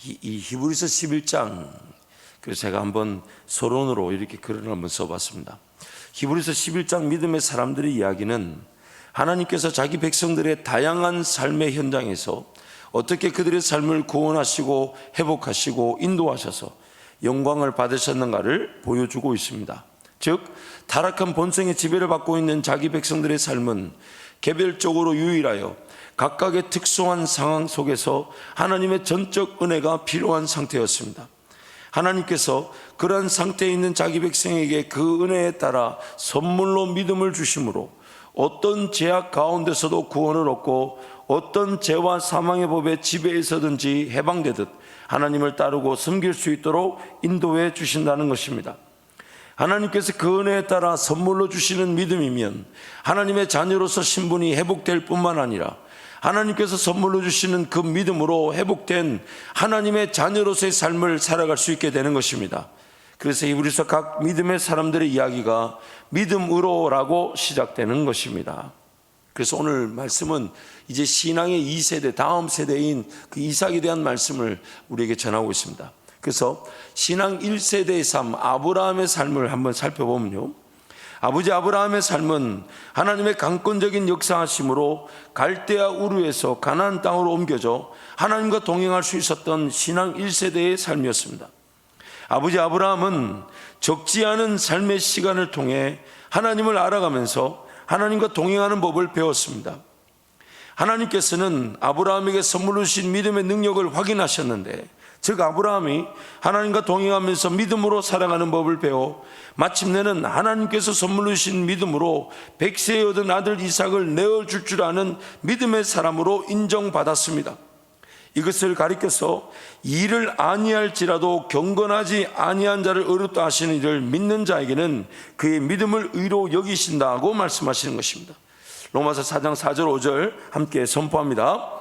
이 히브리서 11장, 그래서 제가 한번 서론으로 이렇게 글을 한번 써봤습니다. 히브리서 11장 믿음의 사람들의 이야기는 하나님께서 자기 백성들의 다양한 삶의 현장에서 어떻게 그들의 삶을 구원하시고 회복하시고 인도하셔서 영광을 받으셨는가를 보여주고 있습니다. 즉 타락한 본성의 지배를 받고 있는 자기 백성들의 삶은 개별적으로 유일하여 각각의 특수한 상황 속에서 하나님의 전적 은혜가 필요한 상태였습니다. 하나님께서 그러한 상태에 있는 자기 백성에게 그 은혜에 따라 선물로 믿음을 주심으로 어떤 제약 가운데서도 구원을 얻고 어떤 죄와 사망의 법의 지배에서든지 해방되듯 하나님을 따르고 섬길 수 있도록 인도해 주신다는 것입니다. 하나님께서 그 은혜에 따라 선물로 주시는 믿음이면 하나님의 자녀로서 신분이 회복될 뿐만 아니라 하나님께서 선물로 주시는 그 믿음으로 회복된 하나님의 자녀로서의 삶을 살아갈 수 있게 되는 것입니다. 그래서 히브리서 각 믿음의 사람들의 이야기가 믿음으로라고 시작되는 것입니다. 그래서 오늘 말씀은 이제 신앙의 2세대, 다음 세대인 그 이삭에 대한 말씀을 우리에게 전하고 있습니다. 그래서 신앙 1세대의 삶, 아브라함의 삶을 한번 살펴보면요, 아버지 아브라함의 삶은 하나님의 강권적인 역사하심으로 갈대아 우르에서 가나안 땅으로 옮겨져 하나님과 동행할 수 있었던 신앙 1세대의 삶이었습니다. 아버지 아브라함은 적지 않은 삶의 시간을 통해 하나님을 알아가면서 하나님과 동행하는 법을 배웠습니다. 하나님께서는 아브라함에게 선물로 주신 믿음의 능력을 확인하셨는데, 즉 아브라함이 하나님과 동행하면서 믿음으로 살아가는 법을 배워 마침내는 하나님께서 선물로 주신 믿음으로 100세에 얻은 아들 이삭을 내어줄 줄 아는 믿음의 사람으로 인정받았습니다. 이것을 가리켜서 이를 아니할지라도 경건하지 아니한 자를 의롭다 하시는 이를 믿는 자에게는 그의 믿음을 의로 여기신다고 말씀하시는 것입니다. 로마서 4장 4절 5절 함께 선포합니다.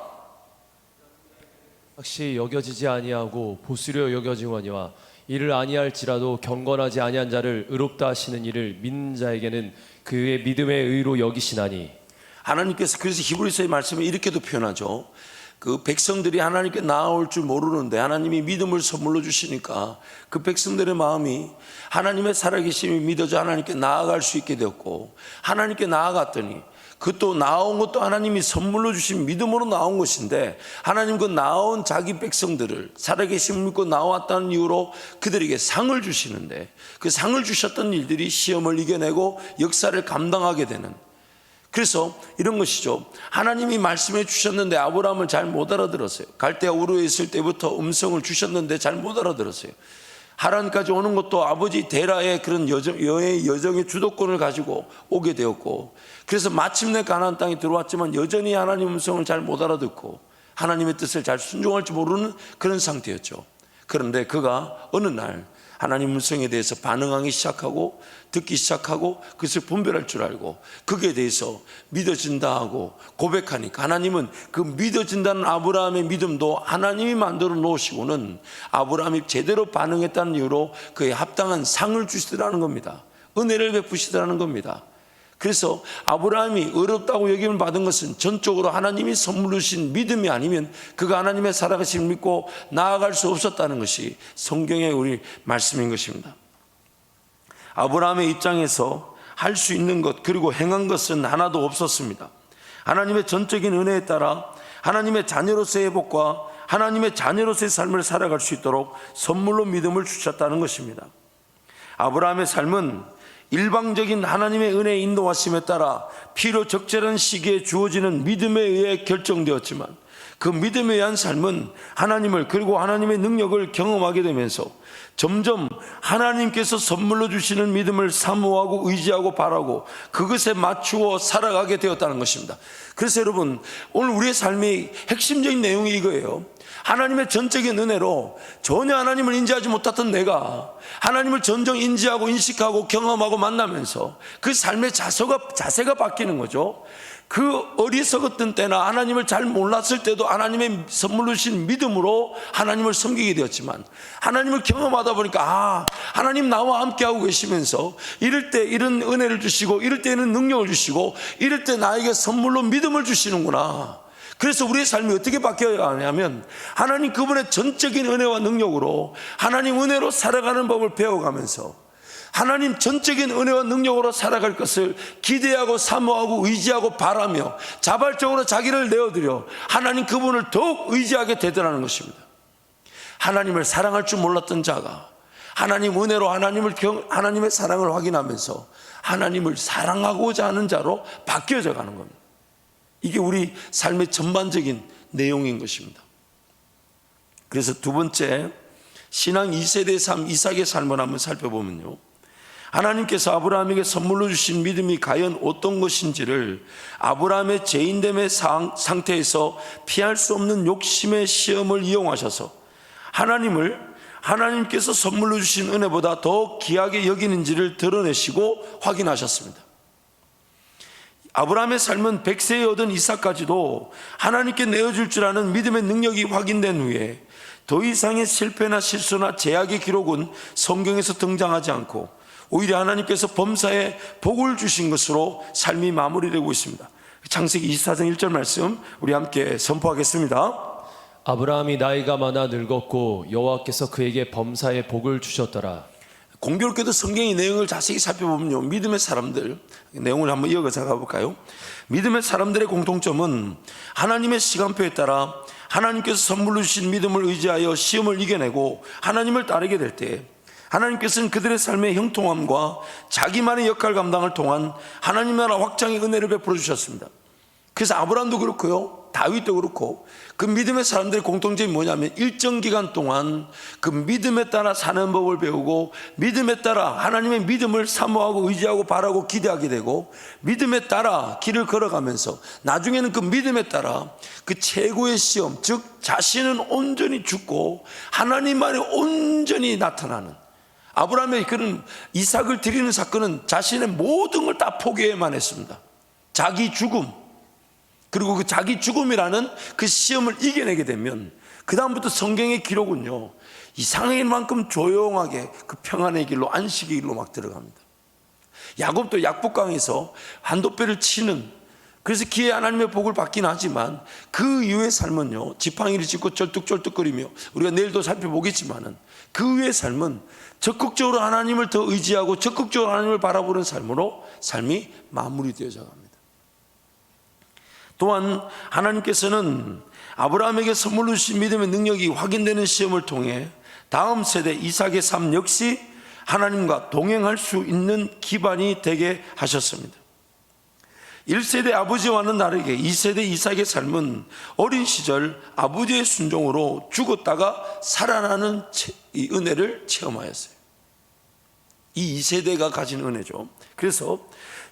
확실히 여겨지지 아니하고 보수려 여겨지거니와 이를 아니할지라도 경건하지 아니한 자를 의롭다 하시는 이를 믿는 자에게는 그의 믿음의 의로 여기시나니. 하나님께서 그래서 히브리서의 말씀을 이렇게도 표현하죠. 그 백성들이 하나님께 나아올 줄 모르는데 하나님이 믿음을 선물로 주시니까 그 백성들의 마음이 하나님의 살아계심이 믿어져 하나님께 나아갈 수 있게 되었고, 하나님께 나아갔더니 그 또 나온 것도 하나님이 선물로 주신 믿음으로 나온 것인데, 하나님 그 나온 자기 백성들을 살아계심을 믿고 나왔다는 이유로 그들에게 상을 주시는데, 그 상을 주셨던 일들이 시험을 이겨내고 역사를 감당하게 되는, 그래서 이런 것이죠. 하나님이 말씀해 주셨는데 아브라함을 잘 못 알아들었어요. 갈대아 우르에 있을 때부터 음성을 주셨는데 잘 못 알아들었어요. 하란까지 오는 것도 아버지 데라의 그런 여정의 주도권을 가지고 오게 되었고, 그래서 마침내 가나안 땅에 들어왔지만 여전히 하나님 음성을 잘 못 알아듣고 하나님의 뜻을 잘 순종할 줄 모르는 그런 상태였죠. 그런데 그가 어느 날 하나님 음성에 대해서 반응하기 시작하고 듣기 시작하고 그것을 분별할 줄 알고 그게 대해서 믿어진다 하고 고백하니까, 하나님은 그 믿어진다는 아브라함의 믿음도 하나님이 만들어 놓으시고는 아브라함이 제대로 반응했다는 이유로 그에 합당한 상을 주시더라는 겁니다. 은혜를 베푸시더라는 겁니다. 그래서 아브라함이 어렵다고 여김을 받은 것은 전적으로 하나님이 선물로 주신 믿음이 아니면 그가 하나님의 살아가심을 믿고 나아갈 수 없었다는 것이 성경의 우리 말씀인 것입니다. 아브라함의 입장에서 할 수 있는 것 그리고 행한 것은 하나도 없었습니다. 하나님의 전적인 은혜에 따라 하나님의 자녀로서의 회복과 하나님의 자녀로서의 삶을 살아갈 수 있도록 선물로 믿음을 주셨다는 것입니다. 아브라함의 삶은 일방적인 하나님의 은혜의 인도하심에 따라 필요 적절한 시기에 주어지는 믿음에 의해 결정되었지만, 그 믿음에 의한 삶은 하나님을 그리고 하나님의 능력을 경험하게 되면서 점점 하나님께서 선물로 주시는 믿음을 사모하고 의지하고 바라고 그것에 맞추어 살아가게 되었다는 것입니다. 그래서 여러분, 오늘 우리의 삶의 핵심적인 내용이 이거예요. 하나님의 전적인 은혜로 전혀 하나님을 인지하지 못했던 내가 하나님을 전정 인지하고 인식하고 경험하고 만나면서 그 삶의 자세가 바뀌는 거죠. 그 어리석었던 때나 하나님을 잘 몰랐을 때도 하나님의 선물로 주신 믿음으로 하나님을 섬기게 되었지만, 하나님을 경험하다 보니까 하나님 나와 함께하고 계시면서 이럴 때 이런 은혜를 주시고 이럴 때는 능력을 주시고 이럴 때 나에게 선물로 믿음을 주시는구나. 그래서 우리의 삶이 어떻게 바뀌어야 하냐면 하나님 그분의 전적인 은혜와 능력으로 하나님 은혜로 살아가는 법을 배워가면서 하나님 전적인 은혜와 능력으로 살아갈 것을 기대하고 사모하고 의지하고 바라며 자발적으로 자기를 내어드려 하나님 그분을 더욱 의지하게 되더라는 것입니다. 하나님을 사랑할 줄 몰랐던 자가 하나님 은혜로 하나님의 사랑을 확인하면서 하나님을 사랑하고자 하는 자로 바뀌어져 가는 겁니다. 이게 우리 삶의 전반적인 내용인 것입니다. 그래서 두 번째, 신앙 2세대 삶, 이삭의 삶을 한번 살펴보면요, 하나님께서 아브라함에게 선물로 주신 믿음이 과연 어떤 것인지를 아브라함의 죄인됨의 상태에서 피할 수 없는 욕심의 시험을 이용하셔서 하나님께서 선물로 주신 은혜보다 더 귀하게 여기는지를 드러내시고 확인하셨습니다. 아브라함의 삶은 100세에 얻은 이삭까지도 하나님께 내어줄 줄 아는 믿음의 능력이 확인된 후에 더 이상의 실패나 실수나 제약의 기록은 성경에서 등장하지 않고 오히려 하나님께서 범사에 복을 주신 것으로 삶이 마무리되고 있습니다. 창세기 24장 1절 말씀 우리 함께 선포하겠습니다. 아브라함이 나이가 많아 늙었고 여호와께서 그에게 범사에 복을 주셨더라. 공교롭게도 성경의 내용을 자세히 살펴보면요, 믿음의 사람들 내용을 한번 이어가서 가볼까요? 믿음의 사람들의 공통점은 하나님의 시간표에 따라 하나님께서 선물로 주신 믿음을 의지하여 시험을 이겨내고 하나님을 따르게 될 때 하나님께서는 그들의 삶의 형통함과 자기만의 역할 감당을 통한 하나님 나라 확장의 은혜를 베풀어 주셨습니다. 그래서 아브라함도 그렇고요, 다윗도 그렇고 그 믿음의 사람들의 공통점이 뭐냐면 일정 기간 동안 그 믿음에 따라 사는 법을 배우고 믿음에 따라 하나님의 믿음을 사모하고 의지하고 바라고 기대하게 되고 믿음에 따라 길을 걸어가면서 나중에는 그 믿음에 따라 그 최고의 시험, 즉 자신은 온전히 죽고 하나님만이 온전히 나타나는 아브라함의 그런 이삭을 드리는 사건은 자신의 모든 걸 다 포기해야만 했습니다. 자기 죽음, 그리고 그 자기 죽음이라는 그 시험을 이겨내게 되면 그 다음부터 성경의 기록은요, 이상할 만큼 조용하게 그 평안의 길로, 안식의 길로 막 들어갑니다. 야곱도 약복강에서 한돛배를 치는, 그래서 기회 하나님의 복을 받긴 하지만 그 이후의 삶은요, 지팡이를 짚고 쩔뚝쩔뚝거리며 우리가 내일도 살펴보겠지만은 그 이후의 삶은 적극적으로 하나님을 더 의지하고 적극적으로 하나님을 바라보는 삶으로 삶이 마무리되어져 갑니다. 또한 하나님께서는 아브라함에게 선물로 주신 믿음의 능력이 확인되는 시험을 통해 다음 세대 이삭의 삶 역시 하나님과 동행할 수 있는 기반이 되게 하셨습니다. 1세대 아버지와는 다르게 2세대 이삭의 삶은 어린 시절 아버지의 순종으로 죽었다가 살아나는 이 은혜를 체험하였어요. 이 2세대가 가진 은혜죠. 그래서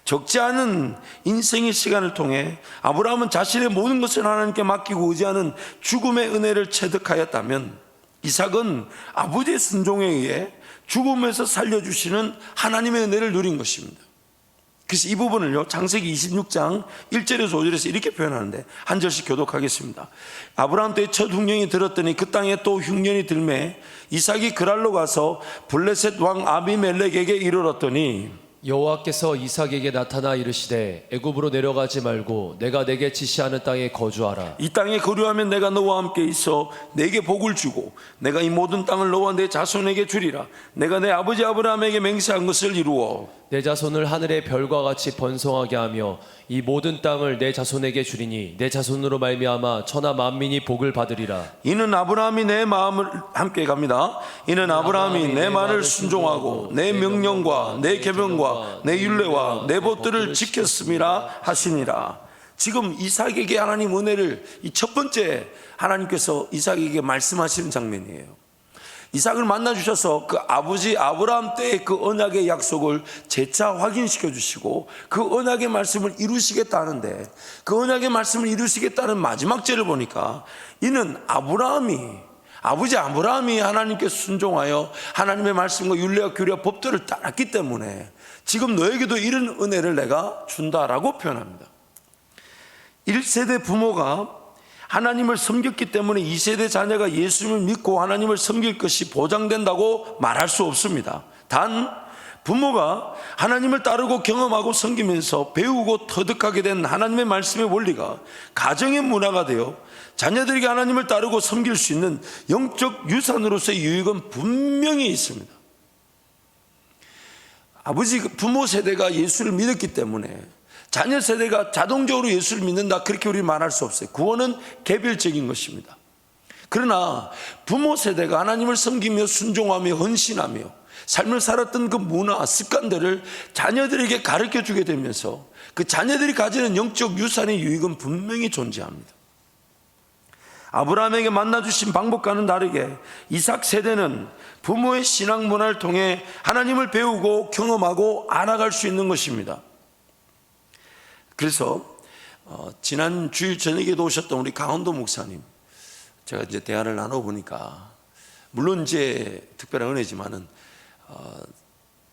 적지 않은 인생의 시간을 통해 아브라함은 자신의 모든 것을 하나님께 맡기고 의지하는 죽음의 은혜를 체득하였다면 이삭은 아버지의 순종에 의해 죽음에서 살려주시는 하나님의 은혜를 누린 것입니다. 그래서 이 부분을요, 창세기 26장 1절에서 5절에서 이렇게 표현하는데 한 절씩 교독하겠습니다. 아브라함 때의 첫 흉년이 들었더니 그 땅에 또 흉년이 들매 이삭이 그랄로 가서 블레셋 왕 아비멜렉에게 이르렀더니 여호와께서 이삭에게 나타나 이르시되 애굽으로 내려가지 말고 내가 내게 지시하는 땅에 거주하라. 이 땅에 거류하면 내가 너와 함께 있어 내게 복을 주고 내가 이 모든 땅을 너와 내 자손에게 주리라. 내가 내 아버지 아브라함에게 맹세한 것을 이루어 내 자손을 하늘의 별과 같이 번성하게 하며 이 모든 땅을 내 자손에게 주리니 내 자손으로 말미암아 천하 만민이 복을 받으리라. 이는 아브라함이 내 마음을 함께 갑니다. 이는 아브라함이 내 말을 순종하고 내 명령과 내 계명과 내 율례와 내 법들을 지켰음이라 하시니라. 지금 이삭에게 하나님 은혜를 이 첫 번째 하나님께서 이삭에게 말씀하시는 장면이에요. 이삭을 만나 주셔서 그 아버지 아브라함 때의 그 언약의 약속을 재차 확인시켜 주시고 그 언약의 말씀을 이루시겠다 하는데 그 언약의 말씀을 이루시겠다는 마지막 절을 보니까 이는 아버지 아브라함이 하나님께 순종하여 하나님의 말씀과 율례와 규례와 법들을 따랐기 때문에 지금 너에게도 이런 은혜를 내가 준다라고 표현합니다. 1세대 부모가 하나님을 섬겼기 때문에 2세대 자녀가 예수님을 믿고 하나님을 섬길 것이 보장된다고 말할 수 없습니다. 단 부모가 하나님을 따르고 경험하고 섬기면서 배우고 터득하게 된 하나님의 말씀의 원리가 가정의 문화가 되어 자녀들에게 하나님을 따르고 섬길 수 있는 영적 유산으로서의 유익은 분명히 있습니다. 부모 세대가 예수를 믿었기 때문에 자녀 세대가 자동적으로 예수를 믿는다, 그렇게 우리 말할 수 없어요. 구원은 개별적인 것입니다. 그러나 부모 세대가 하나님을 섬기며 순종하며 헌신하며 삶을 살았던 그 문화, 습관들을 자녀들에게 가르쳐 주게 되면서 그 자녀들이 가지는 영적 유산의 유익은 분명히 존재합니다. 아브라함에게 만나주신 방법과는 다르게 이삭 세대는 부모의 신앙 문화를 통해 하나님을 배우고 경험하고 알아갈 수 있는 것입니다. 그래서 지난 주일 저녁에도 오셨던 우리 강원도 목사님, 제가 이제 대화를 나눠보니까, 물론 이제 특별한 은혜지만은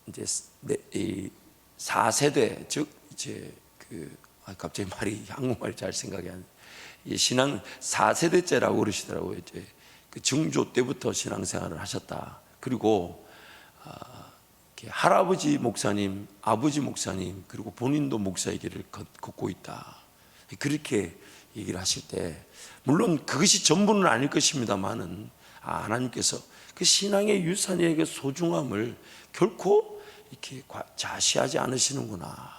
이제 이 4세대, 즉 이제 갑자기 말이 한국말이 잘 생각이 안 나요. 신앙 4세대째라고 그러시더라고요. 이제 그 중조 때부터 신앙생활을 하셨다. 그리고 할아버지 목사님, 아버지 목사님, 그리고 본인도 목사의 길을 걷고 있다. 그렇게 얘기를 하실 때, 물론 그것이 전부는 아닐 것입니다만은, 하나님께서 그 신앙의 유산의 소중함을 결코 이렇게 자시하지 않으시는구나.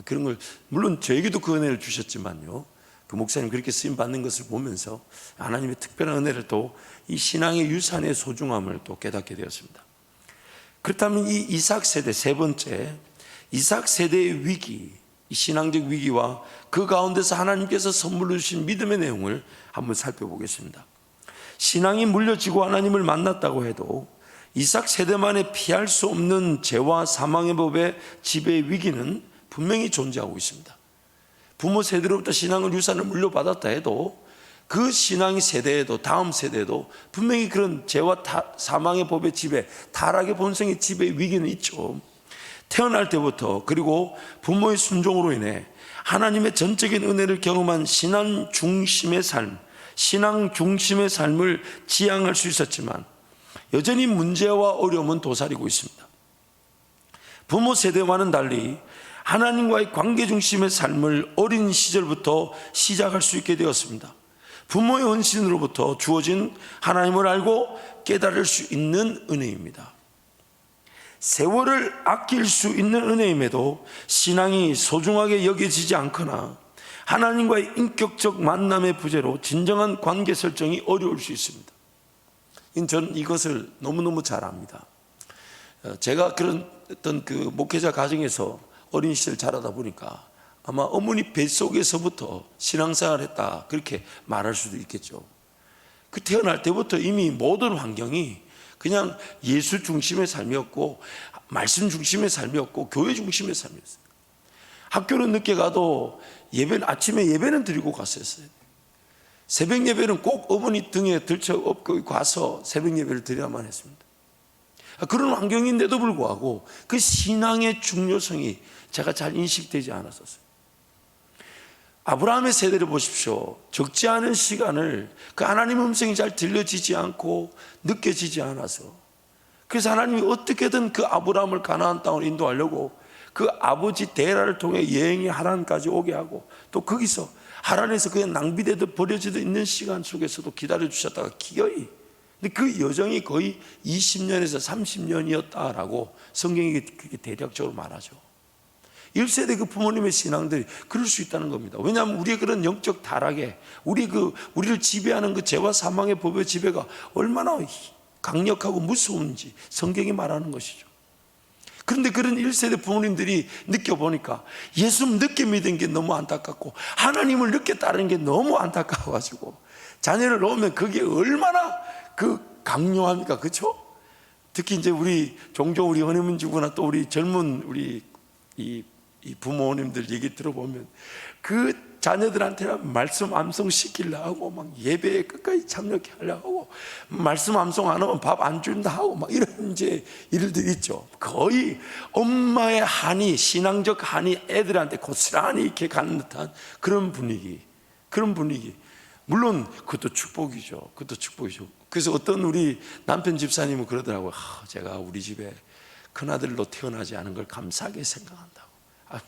그런 걸, 물론 저에게도 그 은혜를 주셨지만요, 그 목사님 그렇게 쓰임 받는 것을 보면서 하나님의 특별한 은혜를 또 이 신앙의 유산의 소중함을 또 깨닫게 되었습니다. 그렇다면 이 이삭 세대, 세 번째 이삭 세대의 위기, 이 신앙적 위기와 그 가운데서 하나님께서 선물로 주신 믿음의 내용을 한번 살펴보겠습니다. 신앙이 물려지고 하나님을 만났다고 해도 이삭 세대만에 피할 수 없는 죄와 사망의 법의 지배의 위기는 분명히 존재하고 있습니다. 부모 세대로부터 신앙을 유산을 물려받았다 해도 그 신앙의 세대에도, 다음 세대에도 분명히 그런 죄와 사망의 법의 지배, 타락의 본성의 지배의 위기는 있죠. 태어날 때부터, 그리고 부모의 순종으로 인해 하나님의 전적인 은혜를 경험한 신앙 중심의 삶을 지향할 수 있었지만 여전히 문제와 어려움은 도사리고 있습니다. 부모 세대와는 달리 하나님과의 관계 중심의 삶을 어린 시절부터 시작할 수 있게 되었습니다. 부모의 헌신으로부터 주어진 하나님을 알고 깨달을 수 있는 은혜입니다. 세월을 아낄 수 있는 은혜임에도 신앙이 소중하게 여겨지지 않거나 하나님과의 인격적 만남의 부재로 진정한 관계 설정이 어려울 수 있습니다. 저는 이것을 너무너무 잘 압니다. 제가 그런 어떤 그 목회자 가정에서 어린 시절 자라다 보니까 아마 어머니 뱃속에서부터 신앙생활을 했다, 그렇게 말할 수도 있겠죠. 그 태어날 때부터 이미 모든 환경이 그냥 예수 중심의 삶이었고, 말씀 중심의 삶이었고, 교회 중심의 삶이었어요. 학교는 늦게 가도 아침에 예배는 드리고 갔었어요. 새벽 예배는 꼭 어머니 등에 들쳐 업고 가서 새벽 예배를 드려야만 했습니다. 그런 환경인데도 불구하고 그 신앙의 중요성이 제가 잘 인식되지 않았었어요. 아브라함의 세대를 보십시오. 적지 않은 시간을 그 하나님의 음성이 잘 들려지지 않고 느껴지지 않아서, 그래서 하나님이 어떻게든 그 아브라함을 가나안 땅으로 인도하려고 그 아버지 데라를 통해 여행이 하란까지 오게 하고, 또 거기서 하란에서 그냥 낭비되듯 버려지듯 있는 시간 속에서도 기다려주셨다가 기어이, 근데 그 여정이 거의 20년에서 30년이었다라고 성경이 그렇게 대략적으로 말하죠. 1세대 그 부모님의 신앙들이 그럴 수 있다는 겁니다. 왜냐하면 우리의 그런 영적 타락에, 우리를 지배하는 그 죄와 사망의 법의 지배가 얼마나 강력하고 무서운지 성경이 말하는 것이죠. 그런데 그런 1세대 부모님들이 느껴보니까 예수 늦게 믿은 게 너무 안타깝고 하나님을 늦게 따르는 게 너무 안타까워가지고 자녀를 놓으면 그게 얼마나 그 강요합니까? 그렇죠? 특히 이제 종종 우리 헌혜민주구나 또 우리 젊은 이 부모님들 얘기 들어보면 그 자녀들한테는 말씀 암송 시키려고 하고 막 예배에 끝까지 참여하게 하려고 하고 말씀 암송 안 하면 밥 안 준다 하고 막 이런 이제 일들이 있죠. 거의 엄마의 한이, 신앙적 한이 애들한테 고스란히 이렇게 가는 듯한 그런 분위기. 물론 그것도 축복이죠. 그래서 어떤 우리 남편 집사님은 그러더라고요. 제가 우리 집에 큰아들로 태어나지 않은 걸 감사하게 생각한다고.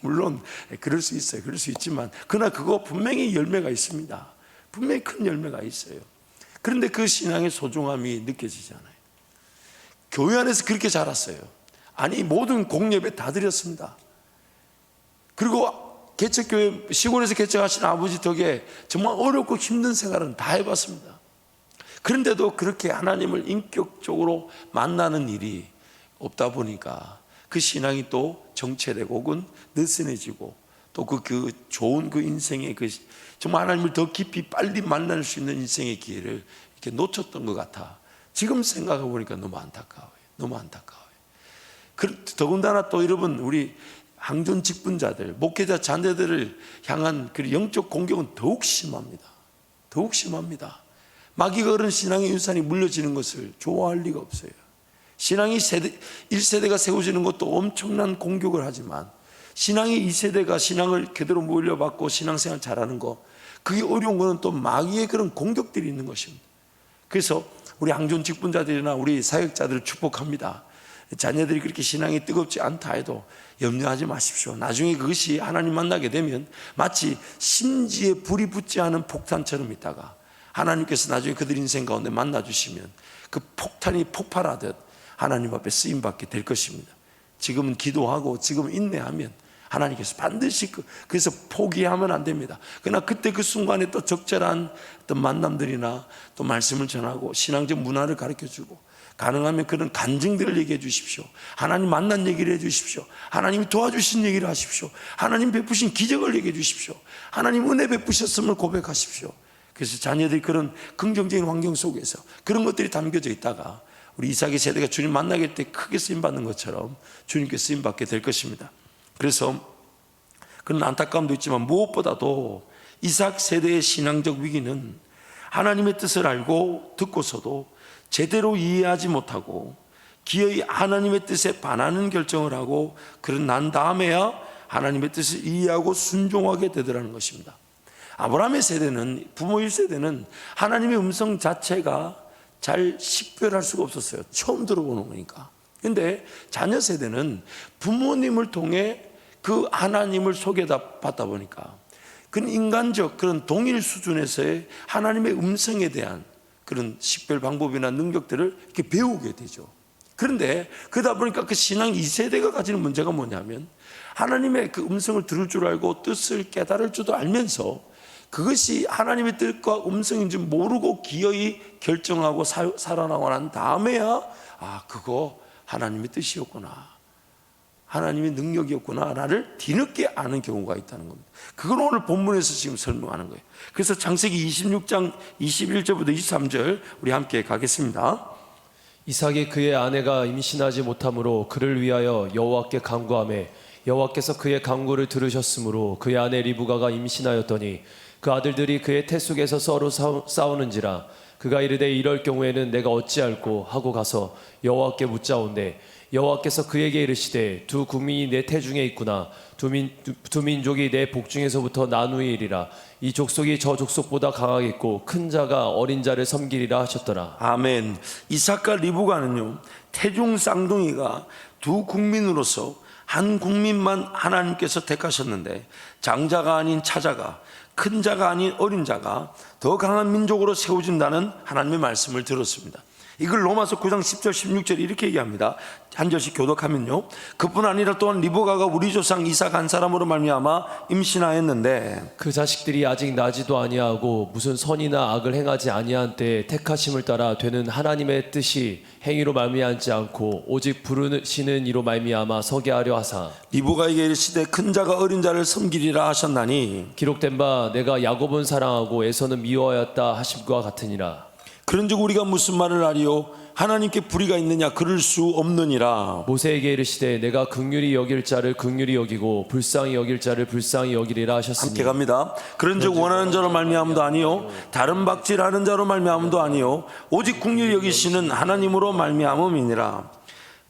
물론 그럴 수 있어요. 그럴 수 있지만 그러나 그거 분명히 열매가 있습니다. 분명히 큰 열매가 있어요. 그런데 그 신앙의 소중함이 느껴지잖아요. 교회 안에서 그렇게 자랐어요. 아니 모든 공예배 다 드렸습니다. 그리고 개척교회 시골에서 개척하신 아버지 덕에 정말 어렵고 힘든 생활은 다 해봤습니다. 그런데도 그렇게 하나님을 인격적으로 만나는 일이 없다 보니까 그 신앙이 또 정체되고 혹은 느슨해지고 또 그 좋은 그 인생의 그 정말 하나님을 더 깊이 빨리 만날 수 있는 인생의 기회를 이렇게 놓쳤던 것 같아. 지금 생각해 보니까 너무 안타까워요. 너무 안타까워요. 더군다나 또 여러분 우리 항존 직분자들, 목회자 자녀들을 향한 그 영적 공격은 더욱 심합니다. 더욱 심합니다. 마귀가 그런 신앙의 유산이 물려지는 것을 좋아할 리가 없어요. 신앙이 1세대가 세워지는 것도 엄청난 공격을 하지만 신앙이 2세대가 신앙을 그대로 물려받고 신앙생활 잘하는 거, 그게 어려운 거는 또 마귀의 그런 공격들이 있는 것입니다. 그래서 우리 항존 직분자들이나 우리 사역자들을 축복합니다. 자녀들이 그렇게 신앙이 뜨겁지 않다 해도 염려하지 마십시오. 나중에 그것이 하나님 만나게 되면 마치 심지에 불이 붙지 않은 폭탄처럼 있다가 하나님께서 나중에 그들 인생 가운데 만나주시면 그 폭탄이 폭발하듯 하나님 앞에 쓰임받게 될 것입니다. 지금은 기도하고 지금 인내하면 하나님께서 반드시 그래서 포기하면 안 됩니다. 그러나 그때 그 순간에 또 적절한 어떤 만남들이나 또 말씀을 전하고 신앙적 문화를 가르쳐주고 가능하면 그런 간증들을 얘기해 주십시오. 하나님 만난 얘기를 해 주십시오. 하나님이 도와주신 얘기를 하십시오. 하나님 베푸신 기적을 얘기해 주십시오. 하나님 은혜 베푸셨음을 고백하십시오. 그래서 자녀들이 그런 긍정적인 환경 속에서 그런 것들이 담겨져 있다가 우리 이삭의 세대가 주님 만나게 때 크게 쓰임받는 것처럼 주님께 쓰임받게 될 것입니다. 그래서 그런 안타까움도 있지만 무엇보다도 이삭 세대의 신앙적 위기는 하나님의 뜻을 알고 듣고서도 제대로 이해하지 못하고 기어이 하나님의 뜻에 반하는 결정을 하고 그런 난 다음에야 하나님의 뜻을 이해하고 순종하게 되더라는 것입니다. 아브라함의 세대는, 부모 1세대는 하나님의 음성 자체가 잘 식별할 수가 없었어요. 처음 들어보는 거니까. 그런데 자녀 세대는 부모님을 통해 그 하나님을 소개받다 보니까 그런 인간적 그런 동일 수준에서의 하나님의 음성에 대한 그런 식별 방법이나 능력들을 이렇게 배우게 되죠. 그런데 그러다 보니까 그 신앙 2세대가 가지는 문제가 뭐냐면 하나님의 그 음성을 들을 줄 알고 뜻을 깨달을 줄도 알면서 그것이 하나님의 뜻과 음성인지 모르고 기어이 결정하고 살아나고 난 다음에야 그거 하나님의 뜻이었구나, 하나님의 능력이었구나 나를 뒤늦게 아는 경우가 있다는 겁니다. 그걸 오늘 본문에서 지금 설명하는 거예요. 그래서 창세기 26장 21절부터 23절 우리 함께 가겠습니다. 이삭이 그의 아내가 임신하지 못하므로 그를 위하여 여호와께 간구하매 여호와께서 그의 간구를 들으셨으므로 그의 아내 리브가가 임신하였더니 그 아들들이 그의 태 속에서 서로 싸우는지라 그가 이르되 이럴 경우에는 내가 어찌할꼬 하고 가서 여호와께 묻자온대 여호와께서 그에게 이르시되 두 국민이 내 태중에 있구나 두 민족이 내 복중에서부터 나누이리라 이 족속이 저 족속보다 강하겠고 큰 자가 어린 자를 섬기리라 하셨더라. 아멘. 이삭과 리브가는요 태중 쌍둥이가 두 국민으로서 한 국민만 하나님께서 택하셨는데 장자가 아닌 차자가 큰 자가 아닌 어린 자가 더 강한 민족으로 세워진다는 하나님의 말씀을 들었습니다. 이걸 로마서 9장 10절 16절 이렇게 얘기합니다. 한 절씩 교독하면요 그뿐 아니라 또한 리브가가 우리 조상 이삭 한 사람으로 말미암아 임신하였는데 그 자식들이 아직 나지도 아니하고 무슨 선이나 악을 행하지 아니한 때에 택하심을 따라 되는 하나님의 뜻이 행위로 말미암지 않고 오직 부르시는 이로 말미암아 서게 하려 하사 리브가에게 이르시되 큰 자가 어린 자를 섬기리라 하셨나니 기록된 바 내가 야곱은 사랑하고 에서는 미워하였다 하심과 같으니라. 그런즉 우리가 무슨 말을 하리요 하나님께 불의가 있느냐 그럴 수 없느니라. 모세에게 이르시되 내가 긍휼히 여길 자를 긍휼히 여기고 불쌍히 여길 자를 불쌍히 여기리라 하셨으니 함께 갑니다. 그런즉 원하는 자로 말미암음도 아니요 다른 박질하는 자로 말미암음도 아니요 오직 긍휼히 여기시는 하나님으로 말미암음이니라.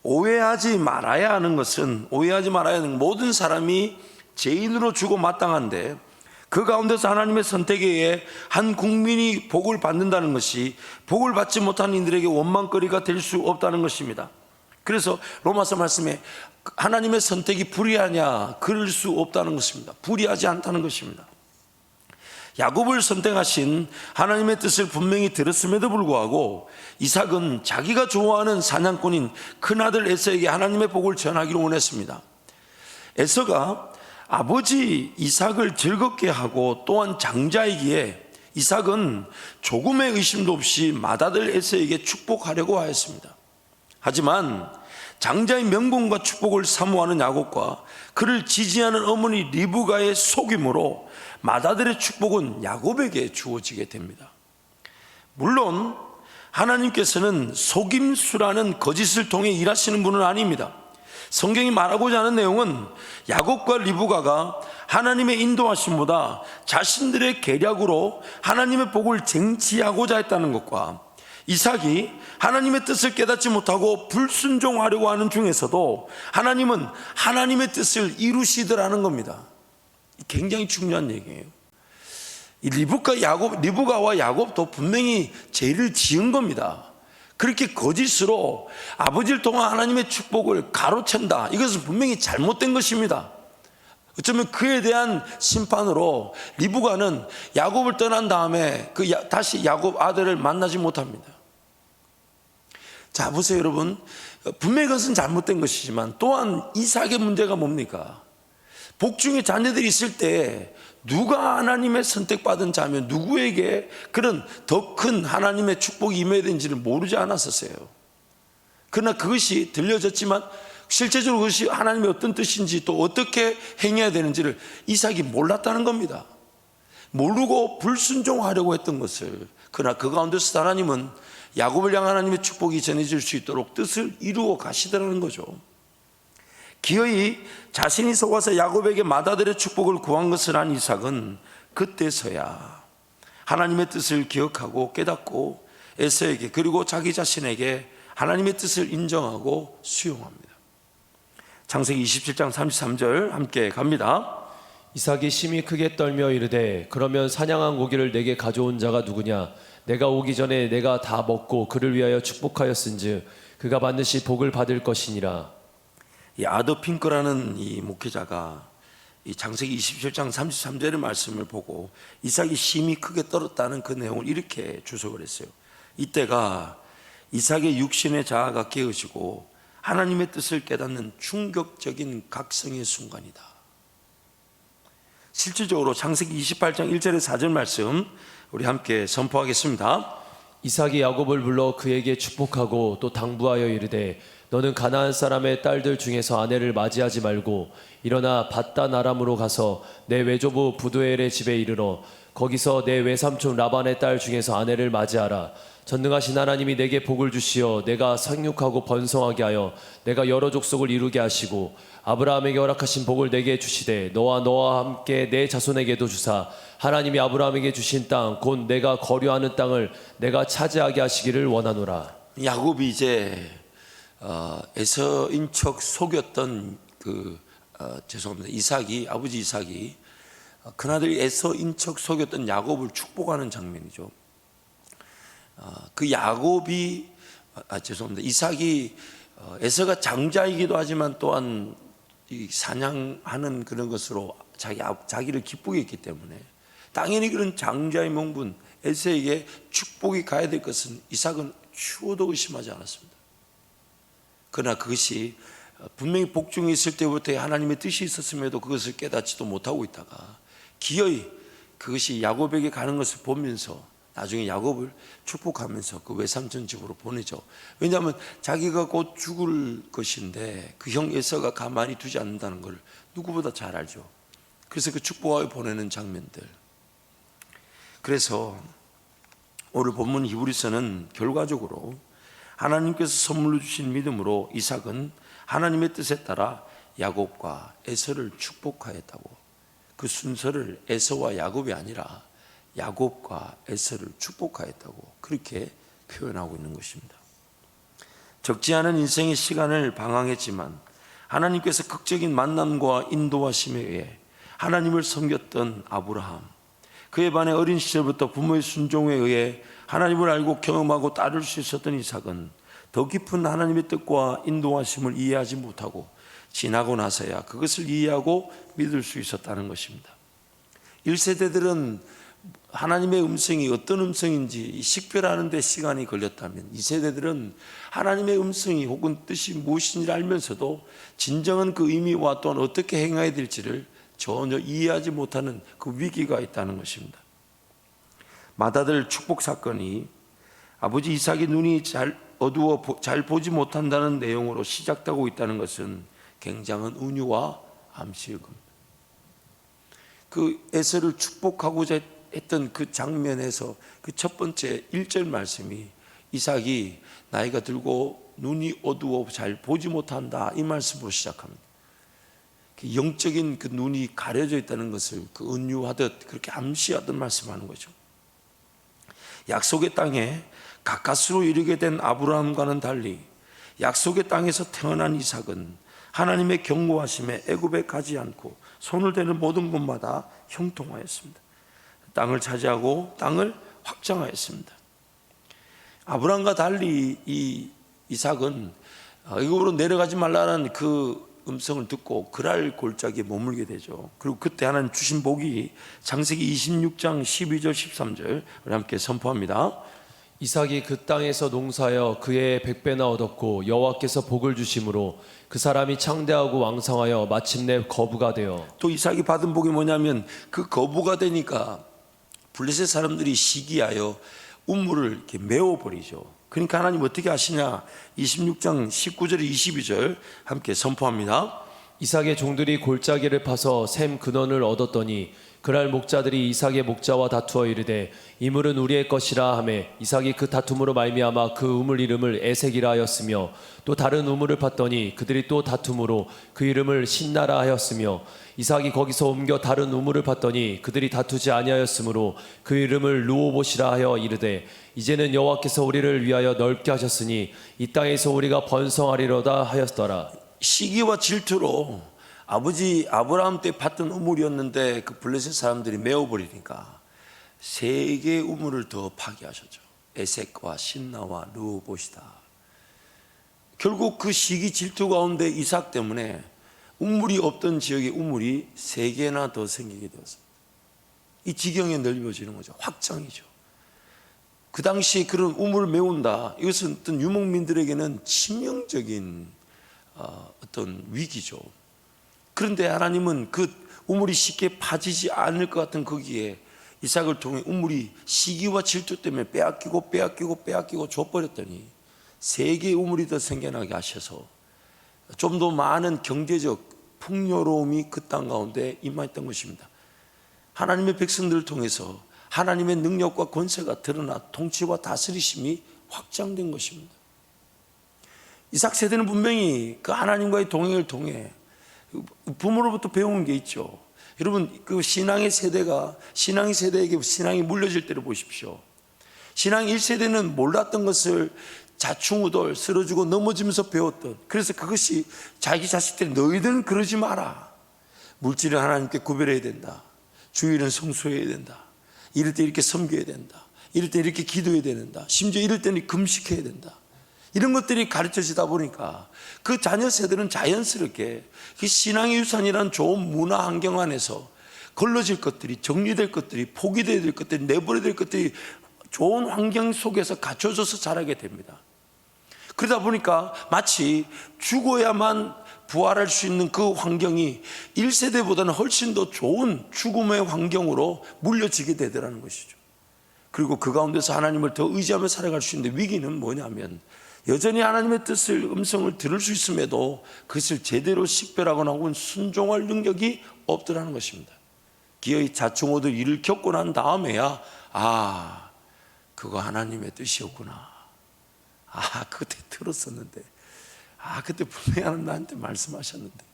오해하지 말아야 하는 것은 모든 사람이 죄인으로 주고 마땅한데 그 가운데서 하나님의 선택에 의해 한 국민이 복을 받는다는 것이 복을 받지 못한 이들에게 원망거리가 될 수 없다는 것입니다. 그래서 로마서 말씀에 하나님의 선택이 불의하냐, 그럴 수 없다는 것입니다. 불의하지 않다는 것입니다. 야곱을 선택하신 하나님의 뜻을 분명히 들었음에도 불구하고 이삭은 자기가 좋아하는 사냥꾼인 큰아들 에서에게 하나님의 복을 전하기를 원했습니다. 에서가 아버지 이삭을 즐겁게 하고 또한 장자이기에 이삭은 조금의 의심도 없이 맏아들 에서에게 축복하려고 하였습니다. 하지만 장자의 명분과 축복을 사모하는 야곱과 그를 지지하는 어머니 리브가의 속임으로 맏아들의 축복은 야곱에게 주어지게 됩니다. 물론 하나님께서는 속임수라는 거짓을 통해 일하시는 분은 아닙니다. 성경이 말하고자 하는 내용은 야곱과 리브가가 하나님의 인도하심보다 자신들의 계략으로 하나님의 복을 쟁취하고자 했다는 것과 이삭이 하나님의 뜻을 깨닫지 못하고 불순종하려고 하는 중에서도 하나님은 하나님의 뜻을 이루시더라는 겁니다. 굉장히 중요한 얘기예요. 이 리브가와 야곱도 분명히 죄를 지은 겁니다. 그렇게 거짓으로 아버지를 통한 하나님의 축복을 가로챈다. 이것은 분명히 잘못된 것입니다. 어쩌면 그에 대한 심판으로 리브가는 야곱을 떠난 다음에 다시 야곱 아들을 만나지 못합니다. 자, 보세요, 여러분. 분명히 그것은 잘못된 것이지만 또한 이삭의 문제가 뭡니까? 복중에 자녀들이 있을 때 누가 하나님의 선택받은 자면 누구에게 그런 더 큰 하나님의 축복이 임해야 되는지를 모르지 않았었어요. 그러나 그것이 들려졌지만 실제적으로 그것이 하나님의 어떤 뜻인지 또 어떻게 행해야 되는지를 이삭이 몰랐다는 겁니다. 모르고 불순종하려고 했던 것을. 그러나 그 가운데서 하나님은 야곱을 향한 하나님의 축복이 전해질 수 있도록 뜻을 이루어 가시더라는 거죠. 기어이 자신이 속아서 야곱에게 맏아들의 축복을 구한 것을 안 이삭은 그때서야 하나님의 뜻을 기억하고 깨닫고 에서에게 그리고 자기 자신에게 하나님의 뜻을 인정하고 수용합니다. 창세기 27장 33절 함께 갑니다. 이삭이 심히 크게 떨며 이르되 그러면 사냥한 고기를 내게 가져온 자가 누구냐? 내가 오기 전에 내가 다 먹고 그를 위하여 축복하였은즉 그가 반드시 복을 받을 것이니라. 이 아더 핑크라는 이 목회자가 이 창세기 27장 33절의 말씀을 보고 이삭이 심히 크게 떨었다는 그 내용을 이렇게 주석을 했어요. 이때가 이삭의 육신의 자아가 깨어지고 하나님의 뜻을 깨닫는 충격적인 각성의 순간이다. 실질적으로 창세기 28장 1절의 4절 말씀 우리 함께 선포하겠습니다. 이삭이 야곱을 불러 그에게 축복하고 또 당부하여 이르되 너는 가나안 사람의 딸들 중에서 아내를 맞이하지 말고 일어나 밧단 아람으로 가서 내 외조부 부두엘의 집에 이르러 거기서 내 외삼촌 라반의 딸 중에서 아내를 맞이하라. 전능하신 하나님이 내게 복을 주시어 내가 생육하고 번성하게 하여 내가 여러 족속을 이루게 하시고 아브라함에게 허락하신 복을 내게 주시되 너와 함께 내 자손에게도 주사 하나님이 아브라함에게 주신 땅 곧 내가 거류하는 땅을 내가 차지하게 하시기를 원하노라. 야곱이 이제 에서인 척 속였던 죄송합니다. 아버지 이삭이 큰아들이 에서인 척 속였던 야곱을 축복하는 장면이죠. 그 야곱이 이삭이 에서가 장자이기도 하지만 또한 이 사냥하는 그런 것으로 자기를 기쁘게 했기 때문에 당연히 그런 장자의 명분 에서에게 축복이 가야 될 것은 이삭은 추호도 의심하지 않았습니다. 그러나 그것이 분명히 복중에 있을 때부터 하나님의 뜻이 있었음에도 그것을 깨닫지도 못하고 있다가 기어이 그것이 야곱에게 가는 것을 보면서 나중에 야곱을 축복하면서 그 외삼촌 집으로 보내죠. 왜냐하면 자기가 곧 죽을 것인데 그 형 에서가 가만히 두지 않는다는 걸 누구보다 잘 알죠. 그래서 그 축복하여 보내는 장면들. 그래서 오늘 본문 히브리서는 결과적으로 하나님께서 선물로 주신 믿음으로 이삭은 하나님의 뜻에 따라 야곱과 에서를 축복하였다고. 그 순서를 에서와 야곱이 아니라 야곱과 에서를 축복하였다고 그렇게 표현하고 있는 것입니다. 적지 않은 인생의 시간을 방황했지만 하나님께서 극적인 만남과 인도하심에 의해 하나님을 섬겼던 아브라함, 그에 반해 어린 시절부터 부모의 순종에 의해 하나님을 알고 경험하고 따를 수 있었던 이삭은 더 깊은 하나님의 뜻과 인도하심을 이해하지 못하고 지나고 나서야 그것을 이해하고 믿을 수 있었다는 것입니다. 1세대들은 하나님의 음성이 어떤 음성인지 식별하는 데 시간이 걸렸다면 2세대들은 하나님의 음성이 혹은 뜻이 무엇인지 알면서도 진정한 그 의미와 또한 어떻게 행해야 될지를 전혀 이해하지 못하는 그 위기가 있다는 것입니다. 맏아들 축복 사건이 아버지 이삭의 눈이 어두워 잘 보지 못한다는 내용으로 시작되고 있다는 것은 굉장한 은유와 암시일 겁니다. 그 에서를 축복하고자 했던 그 장면에서 그 첫 번째 1절 말씀이 이삭이 나이가 들고 눈이 어두워 잘 보지 못한다 이 말씀으로 시작합니다. 영적인 그 눈이 가려져 있다는 것을 그 은유하듯 그렇게 암시하듯 말씀하는 거죠. 약속의 땅에 가까스로 이르게 된 아브라함과는 달리 약속의 땅에서 태어난 이삭은 하나님의 경고하심에 애굽에 가지 않고 손을 대는 모든 곳마다 형통하였습니다. 땅을 차지하고 땅을 확장하였습니다. 아브라함과 달리 이 이삭은 애굽으로 내려가지 말라는 그 음성을 듣고 그랄 골짜기에 머물게 되죠. 그리고 그때 하나님 주신 복이 창세기 26장 12절 13절 우리 함께 선포합니다. 이삭이 그 땅에서 농사하여 그의 100배나 얻었고 여호와께서 복을 주심으로 그 사람이 창대하고 왕성하여 마침내 거부가 되어. 또 이삭이 받은 복이 뭐냐면 그 거부가 되니까 블레셋 사람들이 시기하여 우물을 이렇게 메워버리죠. 그러니까 하나님 어떻게 하시냐 26장 19절 22절 함께 선포합니다. 이삭의 종들이 골짜기를 파서 샘 근원을 얻었더니 그날 목자들이 이삭의 목자와 다투어 이르되 이 물은 우리의 것이라 하매 이삭이 그 다툼으로 말미암아 그 우물 이름을 에색이라 하였으며 또 다른 우물을 팠더니 그들이 또 다툼으로 그 이름을 신나라 하였으며 이삭이 거기서 옮겨 다른 우물을 팠더니 그들이 다투지 아니하였으므로 그 이름을 르호봇이라 하여 이르되 이제는 여호와께서 우리를 위하여 넓게 하셨으니 이 땅에서 우리가 번성하리로다 하였더라. 시기와 질투로 아버지 아브라함 때 팠던 우물이었는데 그 블레셋 사람들이 메워버리니까 세 개의 우물을 더 파괴하셨죠. 에색과 신나와 르호봇이다. 결국 그 시기 질투 가운데 이삭 때문에 우물이 없던 지역에 우물이 세 개나 더 생기게 되었습니다. 이 지경에 넓어지는 거죠. 확장이죠. 그 당시 그런 우물을 메운다. 이것은 어떤 유목민들에게는 치명적인 어떤 위기죠. 그런데 하나님은 그 우물이 쉽게 파지지 않을 것 같은 거기에 이삭을 통해 우물이 시기와 질투 때문에 빼앗기고 줘버렸더니 세 개의 우물이 더 생겨나게 하셔서 좀 더 많은 경제적 풍요로움이 그 땅 가운데 임하였던 것입니다. 하나님의 백성들을 통해서 하나님의 능력과 권세가 드러나 통치와 다스리심이 확장된 것입니다. 이삭 세대는 분명히 그 하나님과의 동행을 통해 부모로부터 배운 게 있죠. 여러분 그 신앙의 세대에게 신앙이 물려질 때를 보십시오. 신앙 1세대는 몰랐던 것을 자충우돌 쓰러지고 넘어지면서 배웠던, 그래서 그것이 자기 자식들이 너희들은 그러지 마라. 물질을 하나님께 구별해야 된다. 주일은 성수해야 된다. 이럴 때 이렇게 섬겨야 된다. 이럴 때 이렇게 기도해야 된다. 심지어 이럴 때는 금식해야 된다. 이런 것들이 가르쳐지다 보니까 그 자녀 세대는 자연스럽게 그 신앙의 유산이라는 좋은 문화 환경 안에서 걸러질 것들이, 정리될 것들이, 포기돼야 될 것들이, 내버려야 될 것들이 좋은 환경 속에서 갖춰져서 자라게 됩니다. 그러다 보니까 마치 죽어야만 부활할 수 있는 그 환경이 1세대보다는 훨씬 더 좋은 죽음의 환경으로 물려지게 되더라는 것이죠. 그리고 그 가운데서 하나님을 더 의지하며 살아갈 수 있는데 위기는 뭐냐면 여전히 하나님의 뜻을, 음성을 들을 수 있음에도 그것을 제대로 식별하거나 혹은 순종할 능력이 없더라는 것입니다. 기어이 자충우돌 일을 겪고 난 다음에야 그거 하나님의 뜻이었구나. 그때 들었었는데, 그때 분명히 하나님 나한테 말씀하셨는데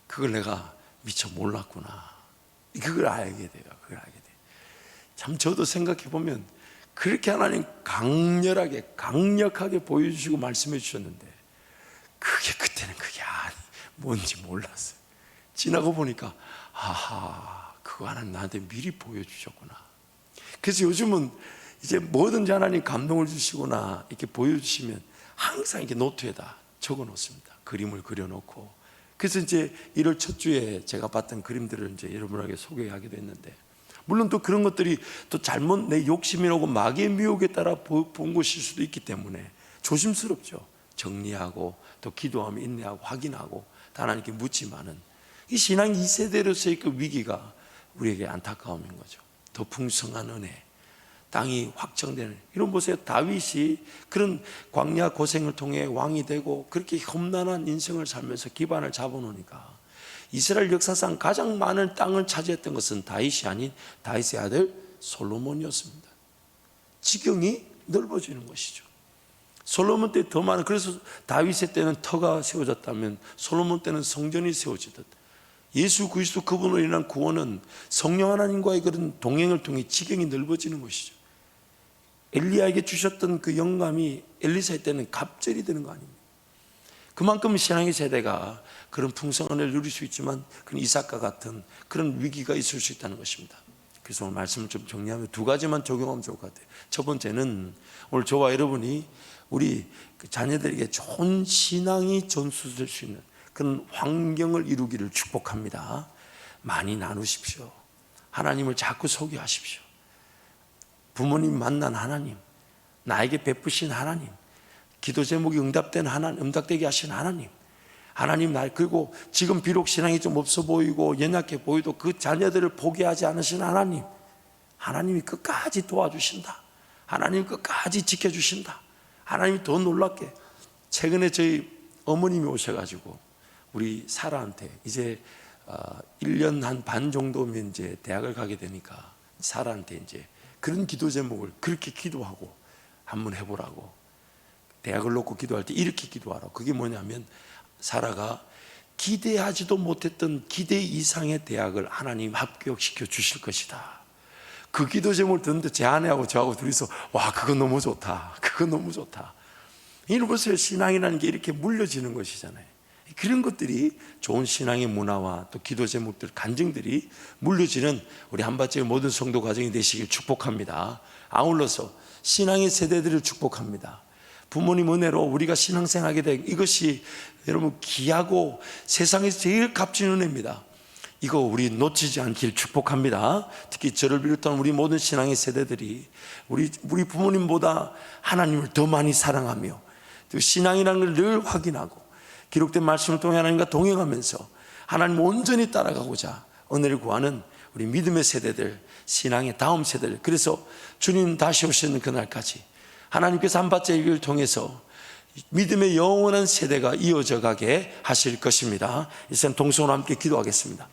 그걸 내가 미처 몰랐구나. 그걸 알게 돼요. 참 저도 생각해 보면 그렇게 하나님 강력하게 보여주시고 말씀해 주셨는데 그때는 그게 뭔지 몰랐어요. 지나고 보니까 그거 하나님 나한테 미리 보여주셨구나. 그래서 요즘은 이제 뭐든지 하나님 감동을 주시거나 이렇게 보여주시면 항상 이렇게 노트에다 적어 놓습니다. 그림을 그려놓고. 그래서 이제 1월 첫 주에 제가 봤던 그림들을 이제 여러분에게 소개하기도 했는데, 물론 또 그런 것들이 또 잘못 내 욕심이라고 마귀의 미혹에 따라 본 것일 수도 있기 때문에 조심스럽죠. 정리하고 또 기도하며 인내하고 확인하고 하나님께 묻지만은, 이 신앙 2세대로서의 그 위기가 우리에게 안타까움인 거죠. 더 풍성한 은혜, 땅이 확정되는, 이런 보세요. 다윗이 그런 광야 고생을 통해 왕이 되고 그렇게 험난한 인생을 살면서 기반을 잡아놓으니까 이스라엘 역사상 가장 많은 땅을 차지했던 것은 다윗이 아닌 다윗의 아들 솔로몬이었습니다. 지경이 넓어지는 것이죠. 솔로몬 때 더 많은, 그래서 다윗의 때는 터가 세워졌다면 솔로몬 때는 성전이 세워지듯, 예수 그리스도 그분으로 인한 구원은 성령 하나님과의 그런 동행을 통해 지경이 넓어지는 것이죠. 엘리야에게 주셨던 그 영감이 엘리사의 때는 갑절이 되는 거 아닙니까? 그만큼 신앙의 세대가 그런 풍성함을 누릴 수 있지만 그런 이삭과 같은 그런 위기가 있을 수 있다는 것입니다. 그래서 오늘 말씀을 좀 정리하면 두 가지만 적용하면 좋을 것 같아요. 첫 번째는 오늘 저와 여러분이 우리 자녀들에게 좋은 신앙이 전수될 수 있는 그런 환경을 이루기를 축복합니다. 많이 나누십시오. 하나님을 자꾸 소개하십시오. 부모님 만난 하나님, 나에게 베푸신 하나님, 기도 제목이 응답된 하나님, 응답되게 하신 하나님, 하나님 날, 그리고 지금 비록 신앙이 좀 없어 보이고 연약해 보여도 그 자녀들을 포기하지 않으신 하나님, 하나님이 끝까지 도와주신다. 하나님이 끝까지 지켜주신다. 하나님이 더 놀랍게, 최근에 저희 어머님이 오셔가지고 우리 사라한테 이제 1년 한 반 정도면 이제 대학을 가게 되니까 사라한테 이제 그런 기도 제목을 그렇게 기도하고 한번 해보라고, 대학을 놓고 기도할 때 이렇게 기도하라고. 그게 뭐냐면, 사라가 기대하지도 못했던 기대 이상의 대학을 하나님 합격시켜 주실 것이다. 그 기도 제목을 듣는데 제 아내하고 저하고 둘이서 와, 그거 너무 좋다, 그거 너무 좋다. 이런 보세요. 신앙이라는 게 이렇게 물려지는 것이잖아요. 그런 것들이 좋은 신앙의 문화와 또 기도 제목들, 간증들이 물려지는 우리 한밭의 모든 성도 가정이 되시길 축복합니다. 아울러서 신앙의 세대들을 축복합니다. 부모님 은혜로 우리가 신앙생활하게 된 이것이 여러분 귀하고 세상에서 제일 값진 은혜입니다. 이거 우리 놓치지 않길 축복합니다. 특히 저를 비롯한 우리 모든 신앙의 세대들이 우리 부모님보다 하나님을 더 많이 사랑하며 또 신앙이라는 걸 늘 확인하고 기록된 말씀을 통해 하나님과 동행하면서 하나님 온전히 따라가고자 은혜를 구하는 우리 믿음의 세대들, 신앙의 다음 세대들, 그래서 주님 다시 오시는 그날까지 하나님께서 한밭의 일을 통해서 믿음의 영원한 세대가 이어져 가게 하실 것입니다. 이 시간 동성으로 함께 기도하겠습니다.